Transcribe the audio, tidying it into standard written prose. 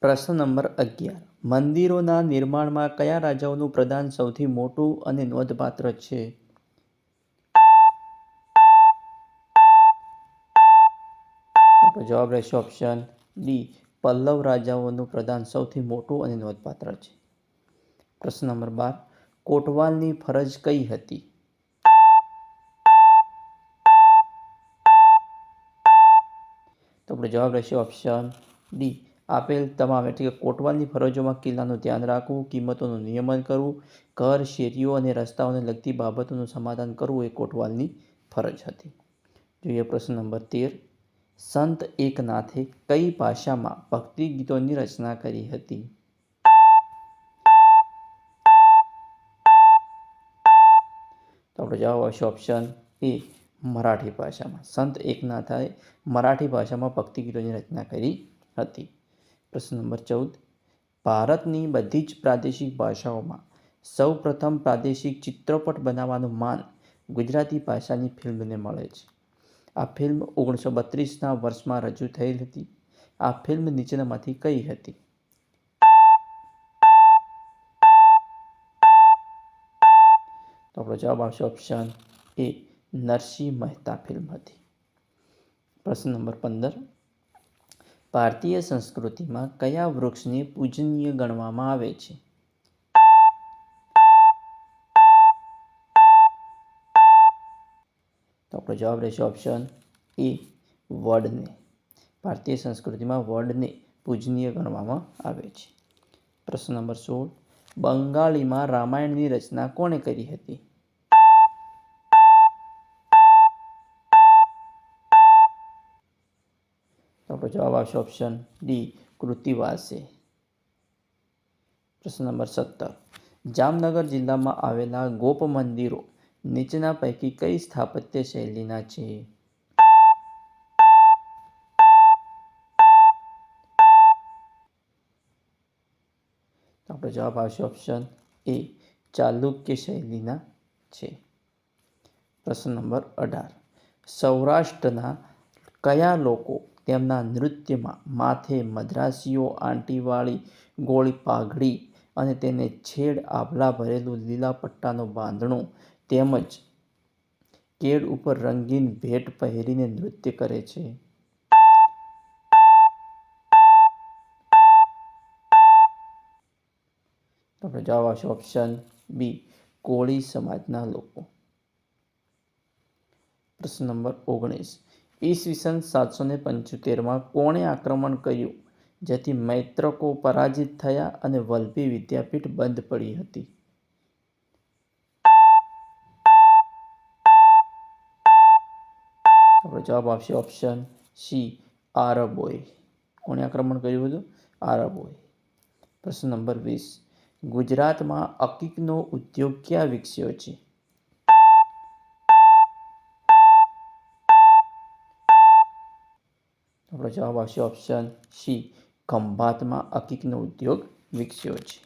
પ્રશ્ન નંબર 11. મંદિરોના નિર્માણમાં કયા રાજાઓનું પ્રદાન સૌથી મોટું અને નોંધપાત્ર છે? તો જવાબ રહેશે ઓપ્શન ડી. પલ્લવ રાજાઓનું પ્રદાન સૌથી મોટું અને નોંધપાત્ર છે. પ્રશ્ન નંબર 12. કોટવાલની ફરજ કઈ હતી? તો આપણો જવાબ રહેશે ઓપ્શન ડી. આપેલ તમામ એટલે કે કોટવાલની ફરજોમાં કિલ્લાનું ધ્યાન રાખવું, કિંમતોનું નિયમન કરવું, ઘર, શેરીઓ અને રસ્તાઓને લગતી બાબતોનું સમાધાન કરવું એ કોટવાલની ફરજ હતી. જોઈએ પ્રશ્ન નંબર 13. સંત એકનાથે કઈ ભાષામાં ભક્તિ ગીતોની રચના કરી હતી? તો આપણો જવાબ આવશે ઓપ્શન એ. મરાઠી ભાષામાં. સંત એકનાથે મરાઠી ભાષામાં ભક્તિ ગીતોની રચના કરી હતી. પ્રશ્ન નંબર 14. ભારતની બધી જ પ્રાદેશિક ભાષાઓમાં સૌ પ્રથમ પ્રાદેશિક ચિત્રપટ બનાવવાનું માન ગુજરાતી ભાષાની ફિલ્મને મળે છે. આ ફિલ્મ 1932ના વર્ષમાં રજૂ થયેલ હતી. આ ફિલ્મ નીચેનામાંથી કઈ હતી? તો આપણો જવાબ આવશે option A. Narsinh Mehta film હતી. પ્રશ્ન નંબર 15. ભારતીય સંસ્કૃતિમાં કયા વૃક્ષને પૂજનીય ગણવામાં આવે છે? તો આપણો જવાબ રહેશે ઓપ્શન એ. વડને. ભારતીય સંસ્કૃતિમાં વડને પૂજનીય ગણવામાં આવે છે. પ્રશ્ન નંબર 16. બંગાળીમાં રામાયણની રચના કોણે કરી હતી? તો આપણો જવાબ આવશે ઓપ્શન ડી. કૃત્તિવાસે. પ્રશ્ન નંબર 17. જામનગર જિલ્લામાં આવેલા ગોપ મંદિરો નીચેના પૈકી કઈ સ્થાપત્ય શૈલીના છે? તો આપણો જવાબ આવશે ઓપ્શન એ. ચાલુક્ય શૈલીના છે. પ્રશ્ન નંબર 18. સૌરાષ્ટ્રના કયા લોકો તેમના નૃત્યમાં માથે મદ્રાસીઓ આંટીવાળી ગોળી પાઘડી અને તેને છેડ આભલા ભરેલું લીલા પટ્ટાનું બાંધણું તેમજ કેડ ઉપર રંગીન ભેટ પહેરીને નૃત્ય કરે છે? તો આપણો જવાબ આવશે ઓપ્શન બી. કોળી સમાજના લોકો. પ્રશ્ન નંબર 19. ઈસવીસન 775માં કોણે આક્રમણ કર્યું જેથી મૈત્રકો પરાજિત થયા અને વલભી વિદ્યાપીઠ બંધ પડી હતી? આપણો જવાબ આવશે ઓપ્શન સી. આરબોએ. કોણે આક્રમણ કર્યું હતું? આરબોએ. પ્રશ્ન નંબર 20. ગુજરાતમાં અકીકનો ઉદ્યોગ ક્યાં વિકસ્યો છે? આપણો જવાબ આવશે ઓપ્શન સી. ખંભાતમાં અકીકનો ઉદ્યોગ વિકસ્યો છે.